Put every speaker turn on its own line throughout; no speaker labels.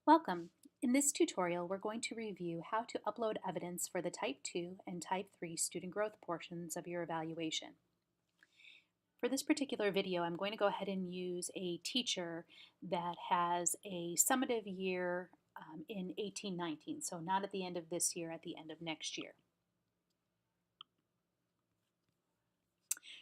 Welcome. In this tutorial, we're going to review how to upload evidence for the Type 2 and Type 3 student growth portions of your evaluation. For this particular video, I'm going to go ahead and use a teacher that has a summative year in 1819, so not at the end of this year, at the end of next year.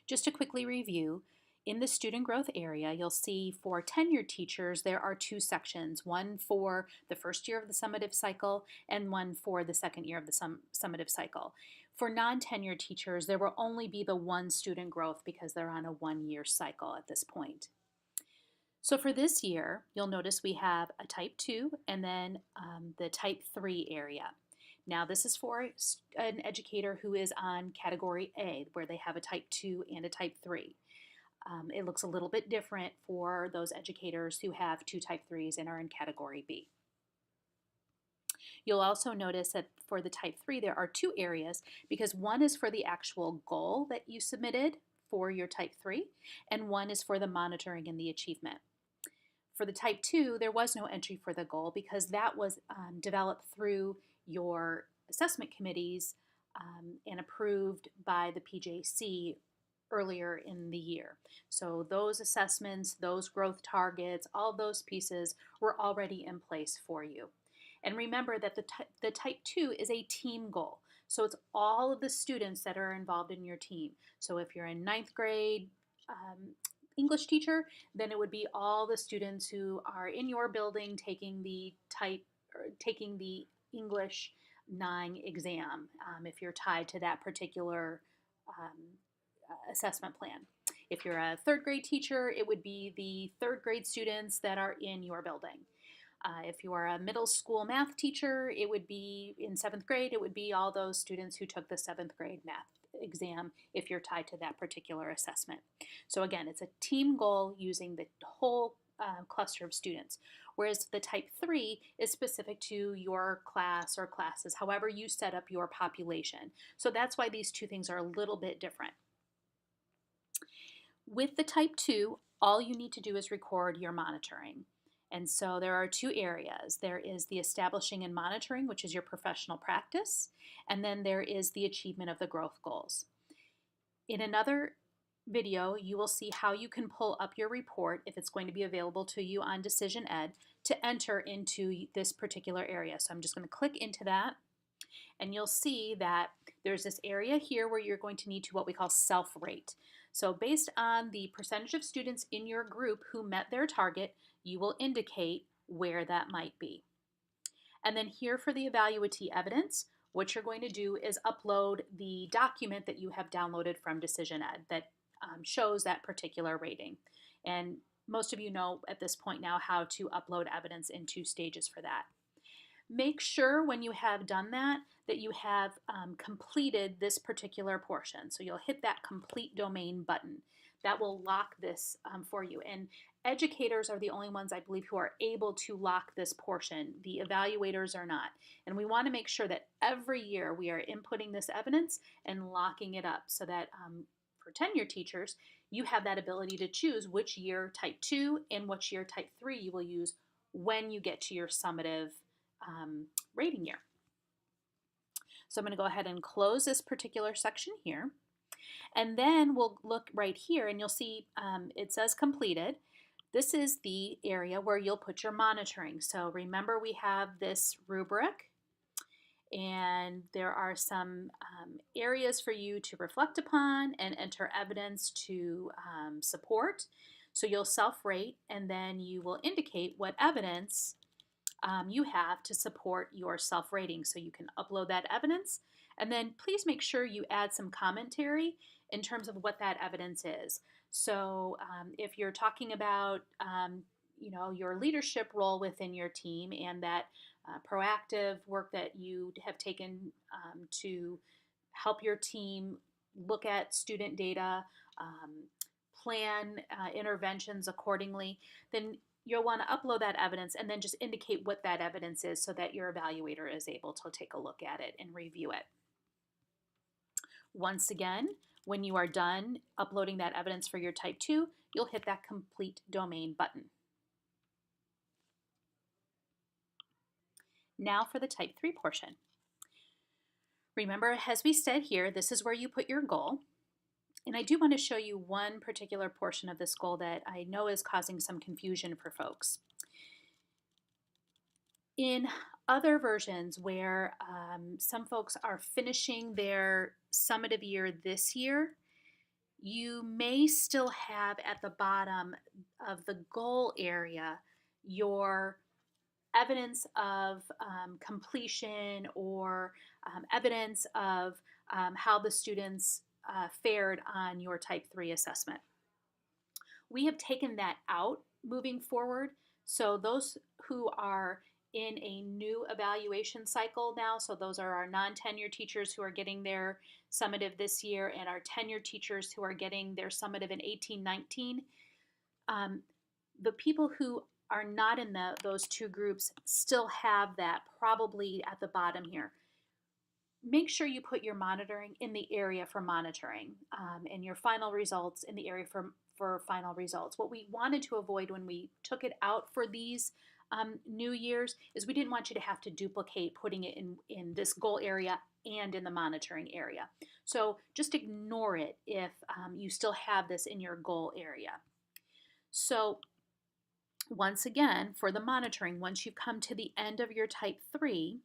Just to quickly review, in the student growth area, you'll see for tenured teachers, there are two sections, one for the first year of the summative cycle and one for the second year of the summative cycle. For non-tenured teachers, there will only be the one student growth because they're on a one-year cycle at this point. So for this year, you'll notice we have a Type 2 and then the Type 3 area. Now this is for an educator who is on Category A, where they have a Type 2 and a Type 3. It looks a little bit different for those educators who have two Type 3s and are in Category B. You'll also notice that for the Type 3 there are two areas because one is for the actual goal that you submitted for your Type 3 and one is for the monitoring and the achievement. For the Type 2 there was no entry for the goal because that was developed through your assessment committees and approved by the PJC earlier in the year. So those assessments, those growth targets, all those pieces were already in place for you. And remember that the Type 2 is a team goal. So it's all of the students that are involved in your team. So if you're in ninth grade English teacher, then it would be all the students who are in your building taking the English 9 exam if you're tied to that particular assessment plan. If you're a third grade teacher, it would be the third grade students that are in your building. If you are a middle school math teacher, it would be in 7th grade, it would be all those students who took the 7th grade math exam if you're tied to that particular assessment. So again, it's a team goal using the whole cluster of students, whereas the Type 3 is specific to your class or classes, however you set up your population. So that's why these two things are a little bit different. With the Type 2, all you need to do is record your monitoring. And so there are two areas. There is the establishing and monitoring, which is your professional practice, and then there is the achievement of the growth goals. In another video, you will see how you can pull up your report, if it's going to be available to you on Decision Ed, to enter into this particular area. So I'm just going to click into that, and you'll see that there's this area here where you're going to need to what we call self-rate. So based on the percentage of students in your group who met their target, you will indicate where that might be. And then here for the evaluatee evidence, what you're going to do is upload the document that you have downloaded from Decision Ed that shows that particular rating. And most of you know at this point now how to upload evidence in 2 stages for that. Make sure when you have done that you have completed this particular portion. So you'll hit that complete domain button. That will lock this for you. And educators are the only ones, I believe, who are able to lock this portion. The evaluators are not. And we want to make sure that every year we are inputting this evidence and locking it up so that for tenured teachers, you have that ability to choose which year Type 2 and which year Type 3 you will use when you get to your summative rating year. So I'm going to go ahead and close this particular section here. And then we'll look right here and you'll see it says completed. This is the area where you'll put your monitoring. So remember we have this rubric and there are some areas for you to reflect upon and enter evidence to support. So you'll self-rate and then you will indicate what evidence you have to support your self-rating. So you can upload that evidence and then please make sure you add some commentary in terms of what that evidence is. So if you're talking about your leadership role within your team and that proactive work that you have taken to help your team look at student data, plan interventions accordingly, then you'll want to upload that evidence and then just indicate what that evidence is so that your evaluator is able to take a look at it and review it. Once again, when you are done uploading that evidence for your Type 2, you'll hit that complete domain button. Now for the type 3 portion. Remember, as we said here, this is where you put your goal. And I do want to show you one particular portion of this goal that I know is causing some confusion for folks. In other versions where some folks are finishing their summative year this year, you may still have at the bottom of the goal area your evidence of completion or evidence of how the students fared on your type 3 assessment. We have taken that out moving forward. So those who are in a new evaluation cycle now, so those are our non-tenured teachers who are getting their summative this year and our tenured teachers who are getting their summative in 18-19, the people who are not in those two groups still have that probably at the bottom here. Make sure you put your monitoring in the area for monitoring and your final results in the area for final results. What we wanted to avoid when we took it out for these new years is we didn't want you to have to duplicate putting it in this goal area and in the monitoring area. So just ignore it if you still have this in your goal area. So once again, for the monitoring, once you come to the end of your type 3,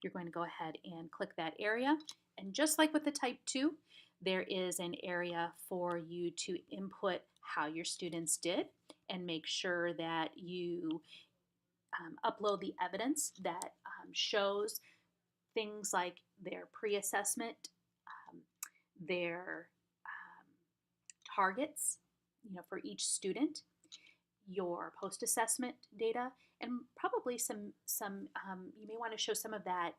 you're going to go ahead and click that area. And just like with the type 2, there is an area for you to input how your students did and make sure that you upload the evidence that shows things like their pre-assessment, their targets, for each student, your post-assessment data, and probably some you may want to show some of that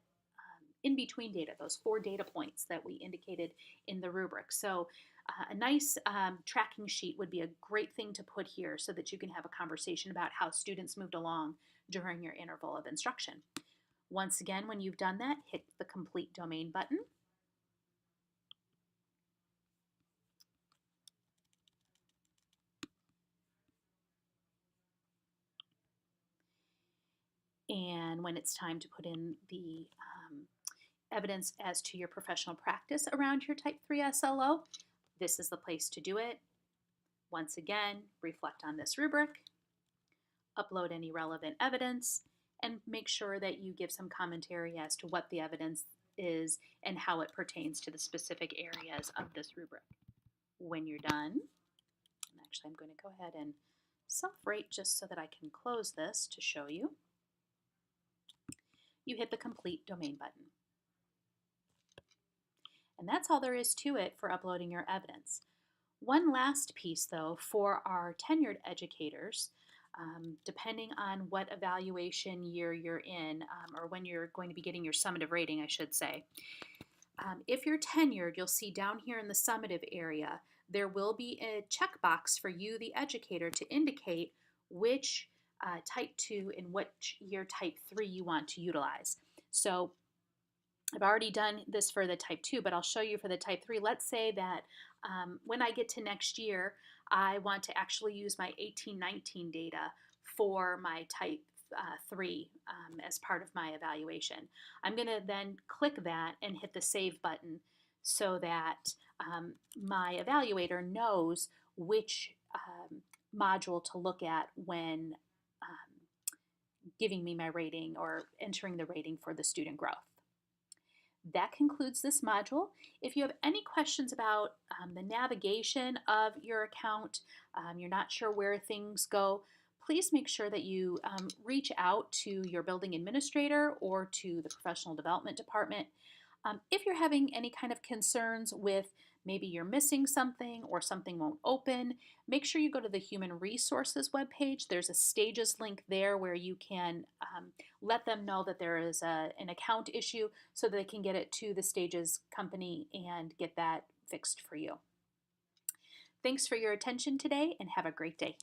in-between data, those 4 data points that we indicated in the rubric. So a nice tracking sheet would be a great thing to put here so that you can have a conversation about how students moved along during your interval of instruction. Once again, when you've done that, hit the Complete Domain button. And when it's time to put in the evidence as to your professional practice around your type 3 SLO, this is the place to do it. Once again, reflect on this rubric, upload any relevant evidence, and make sure that you give some commentary as to what the evidence is and how it pertains to the specific areas of this rubric. When you're done, and actually I'm going to go ahead and self-rate just so that I can close this to show you. You hit the Complete Domain button. And that's all there is to it for uploading your evidence. One last piece, though, for our tenured educators, depending on what evaluation year you're in, or when you're going to be getting your summative rating, I should say. If you're tenured, you'll see down here in the summative area, there will be a checkbox for you, the educator, to indicate which type 2 and which year type 3 you want to utilize. So I've already done this for the type 2, but I'll show you for the type 3. Let's say that when I get to next year, I want to actually use my 18-19 data for my type 3 as part of my evaluation. I'm going to then click that and hit the Save button so that my evaluator knows which module to look at when giving me my rating or entering the rating for the student growth. That concludes this module. If you have any questions about the navigation of your account, you're not sure where things go, please make sure that you reach out to your building administrator or to the professional development department. If you're having any kind of concerns with maybe you're missing something or something won't open, make sure you go to the Human Resources webpage. There's a Stages link there where you can let them know that there is an account issue so that they can get it to the Stages company and get that fixed for you. Thanks for your attention today and have a great day.